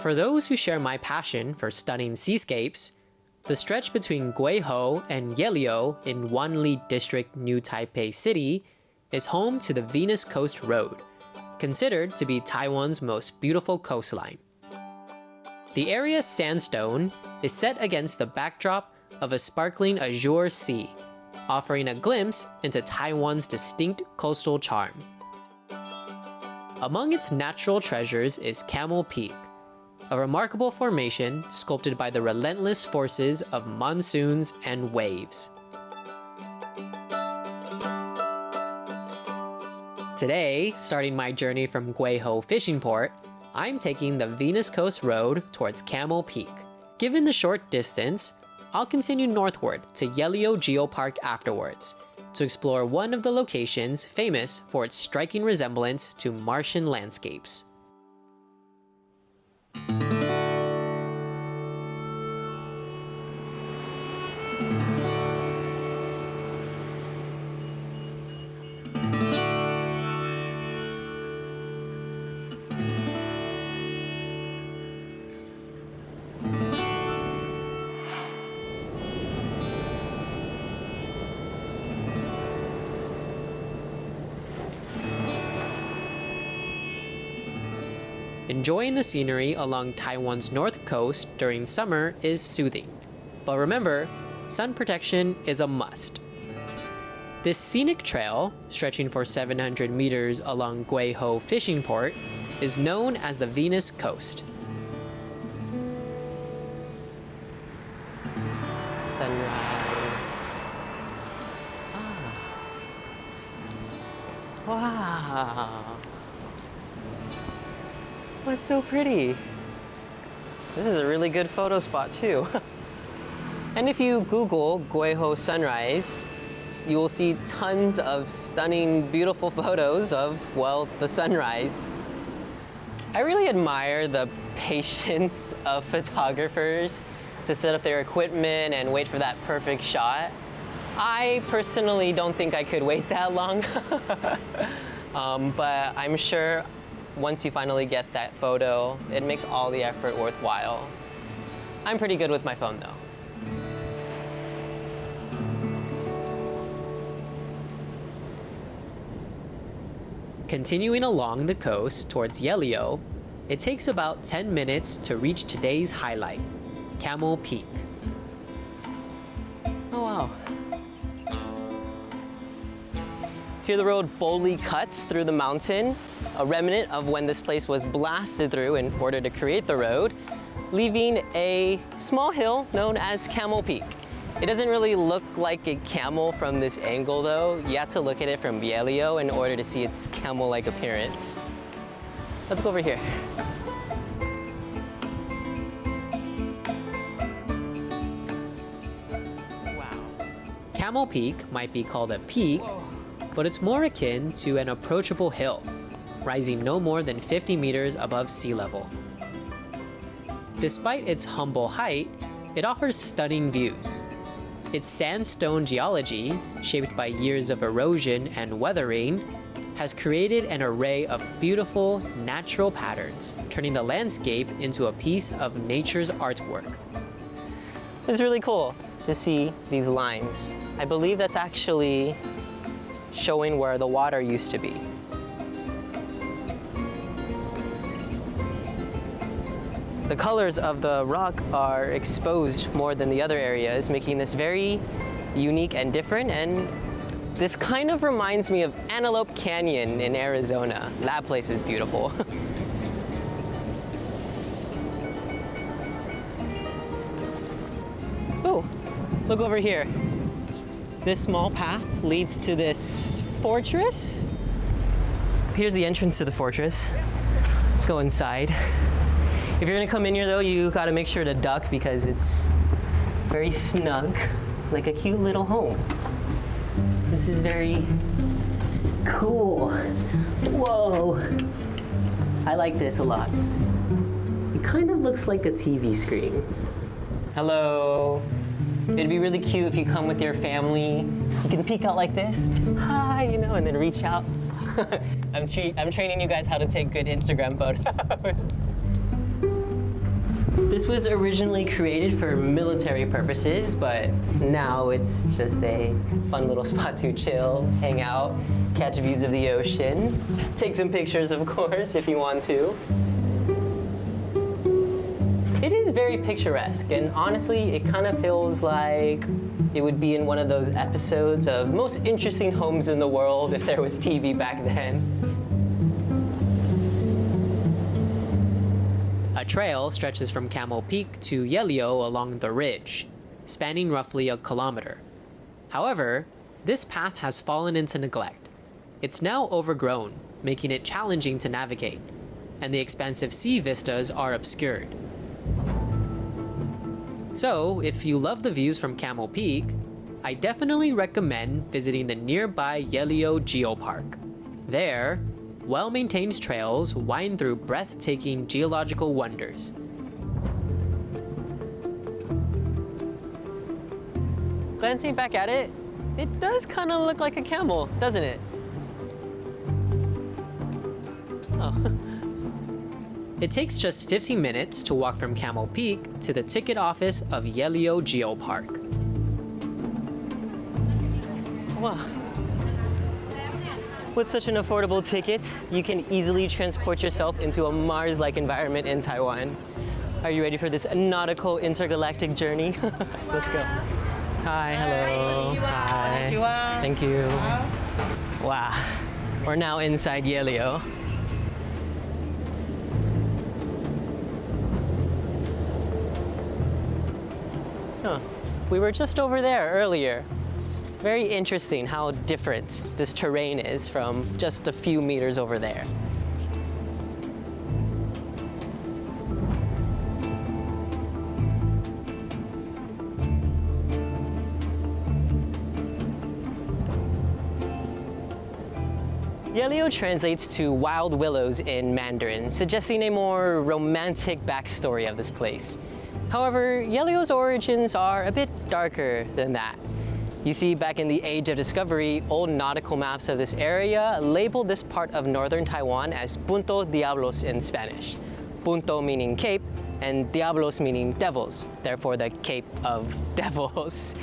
For those who share my passion for stunning seascapes, the stretch between Guizhou and Yelio in Wanli District, New Taipei City is home to the Venus Coast Road, considered to be Taiwan's most beautiful coastline. The area's sandstone is set against the backdrop of a sparkling azure sea, offering a glimpse into Taiwan's distinct coastal charm. Among its natural treasures is Camel Peak, a remarkable formation sculpted by the relentless forces of monsoons and waves. Today, starting my journey from Guizhou Fishing Port, I'm taking the Venus Coast Road towards Camel Peak. Given the short distance, I'll continue northward to Yelio Geopark afterwards to explore one of the locations famous for its striking resemblance to Martian landscapes. Enjoying the scenery along Taiwan's north coast during summer is soothing. But remember, sun protection is a must. This scenic trail, stretching for 700 meters along Guizhou Fishing Port, is known as the Venus Coast. Sunrise. Wow. Oh, it's so pretty. This is a really good photo spot too. And if you Google Guizhou sunrise, you will see tons of stunning, beautiful photos of, well, the sunrise. I really admire the patience of photographers to set up their equipment and wait for that perfect shot. I personally don't think I could wait that long. But I'm sure once you finally get that photo, it makes all the effort worthwhile. I'm pretty good with my phone though. Continuing along the coast towards Yelio, it takes about 10 minutes to reach today's highlight, Camel Peak. Oh wow. Here the road boldly cuts through the mountain, a remnant of when this place was blasted through in order to create the road, leaving a small hill known as Camel Peak. It doesn't really look like a camel from this angle though. You have to look at it from Yelio in order to see its camel-like appearance. Let's go over here. Wow. Camel Peak might be called a peak, but it's more akin to an approachable hill, rising no more than 50 meters above sea level. Despite its humble height, it offers stunning views. Its sandstone geology, shaped by years of erosion and weathering, has created an array of beautiful, natural patterns, turning the landscape into a piece of nature's artwork. It's really cool to see these lines. I believe that's actually showing where the water used to be. The colors of the rock are exposed more than the other areas, making this very unique and different, and this kind of reminds me of Antelope Canyon in Arizona. That place is beautiful. Oh, look over here. This small path leads to this fortress. Here's the entrance to the fortress. Let's go inside. If you're gonna come in here though, you gotta make sure to duck because it's very snug, like a cute little home. This is very cool. Whoa. I like this a lot. It kind of looks like a TV screen. Hello. It'd be really cute if you come with your family. You can peek out like this, hi, you know, and then reach out. I'm training you guys how to take good Instagram photos. This was originally created for military purposes, but now it's just a fun little spot to chill, hang out, catch views of the ocean, take some pictures, of course, if you want to. It is very picturesque, and honestly, it kind of feels like it would be in one of those episodes of Most Interesting Homes in the World if there was TV back then. A trail stretches from Camel Peak to Yelio along the ridge, spanning roughly a kilometer. However, this path has fallen into neglect. It's now overgrown, making it challenging to navigate, and the expansive sea vistas are obscured. So, if you love the views from Camel Peak, I definitely recommend visiting the nearby Yelio Geopark. There, well-maintained trails wind through breathtaking geological wonders. Glancing back at it, it does kind of look like a camel, doesn't it? Oh. It takes just 15 minutes to walk from Camel Peak to the ticket office of Yelio Geopark. Wow. With such an affordable ticket, you can easily transport yourself into a Mars-like environment in Taiwan. Are you ready for this nautical intergalactic journey? Let's go. Hi, hello. Hi. Thank you. Wow. We're now inside Yelio. Huh. We were just over there earlier. Very interesting how different this terrain is from just a few meters over there. Yelio translates to wild willows in Mandarin, suggesting a more romantic backstory of this place. However, Yelio's origins are a bit darker than that. You see, back in the Age of Discovery, old nautical maps of this area labeled this part of northern Taiwan as Punto Diablos in Spanish. Punto meaning cape, and Diablos meaning devils, therefore the Cape of Devils.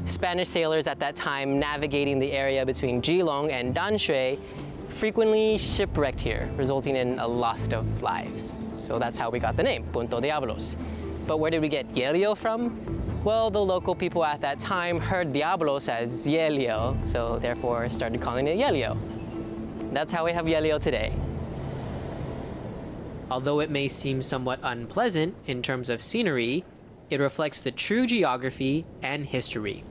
Spanish sailors at that time navigating the area between Geelong and Danshui frequently shipwrecked here, resulting in a loss of lives. So that's how we got the name, Punto Diablos. But where did we get Yelio from? Well, the local people at that time heard Diablos as Yelio, so therefore started calling it Yelio. That's how we have Yelio today. Although it may seem somewhat unpleasant in terms of scenery, it reflects the true geography and history.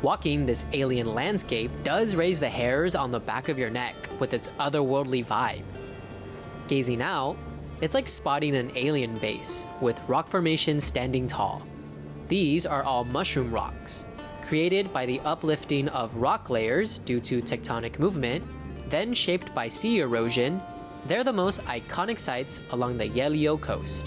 Walking this alien landscape does raise the hairs on the back of your neck with its otherworldly vibe. Gazing out, it's like spotting an alien base, with rock formations standing tall. These are all mushroom rocks, created by the uplifting of rock layers due to tectonic movement, then shaped by sea erosion. They're the most iconic sites along the Yelio coast.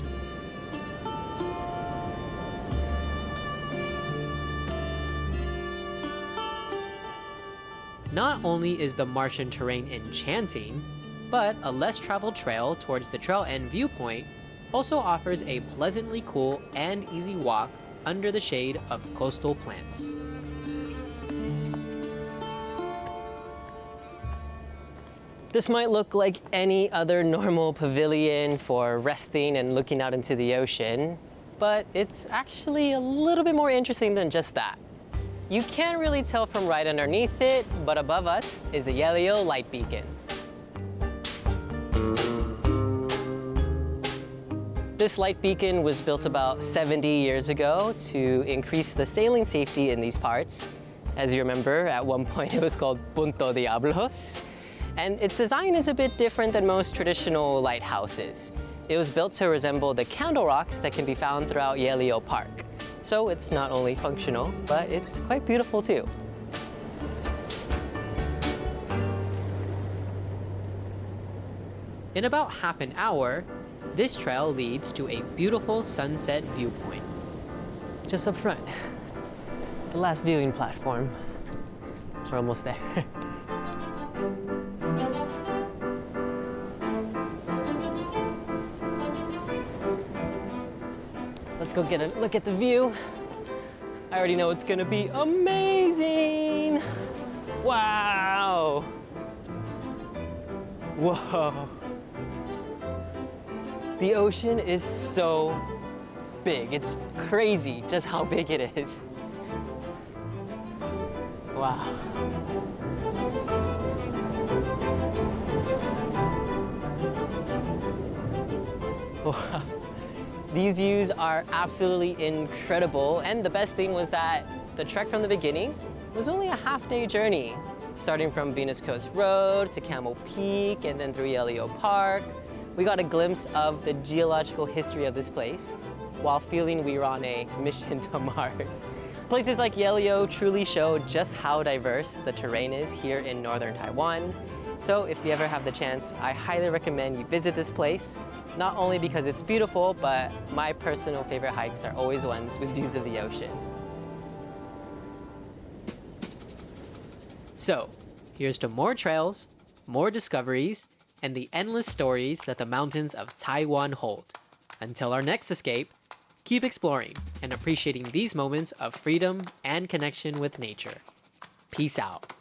Not only is the Martian terrain enchanting, but a less traveled trail towards the trail end viewpoint also offers a pleasantly cool and easy walk under the shade of coastal plants. This might look like any other normal pavilion for resting and looking out into the ocean, but it's actually a little bit more interesting than just that. You can't really tell from right underneath it, but above us is the Yelio light beacon. This light beacon was built about 70 years ago to increase the sailing safety in these parts. As you remember, at one point it was called Punto Diablos. And its design is a bit different than most traditional lighthouses. It was built to resemble the candle rocks that can be found throughout Yelio Park. So it's not only functional, but it's quite beautiful too. In about half an hour, this trail leads to a beautiful sunset viewpoint. Just up front, the last viewing platform. We're almost there. Let's go get a look at the view. I already know it's gonna be amazing. Wow. Whoa. The ocean is so big. It's crazy just how big it is. Wow. Wow. These views are absolutely incredible, and the best thing was that the trek from the beginning was only a half-day journey, starting from Venus Coast Road to Camel Peak and then through Yelio Park. We got a glimpse of the geological history of this place while feeling we were on a mission to Mars. Places like Yelio truly show just how diverse the terrain is here in northern Taiwan. So if you ever have the chance, I highly recommend you visit this place, not only because it's beautiful, but my personal favorite hikes are always ones with views of the ocean. So, here's to more trails, more discoveries, and the endless stories that the mountains of Taiwan hold. Until our next escape, keep exploring and appreciating these moments of freedom and connection with nature. Peace out.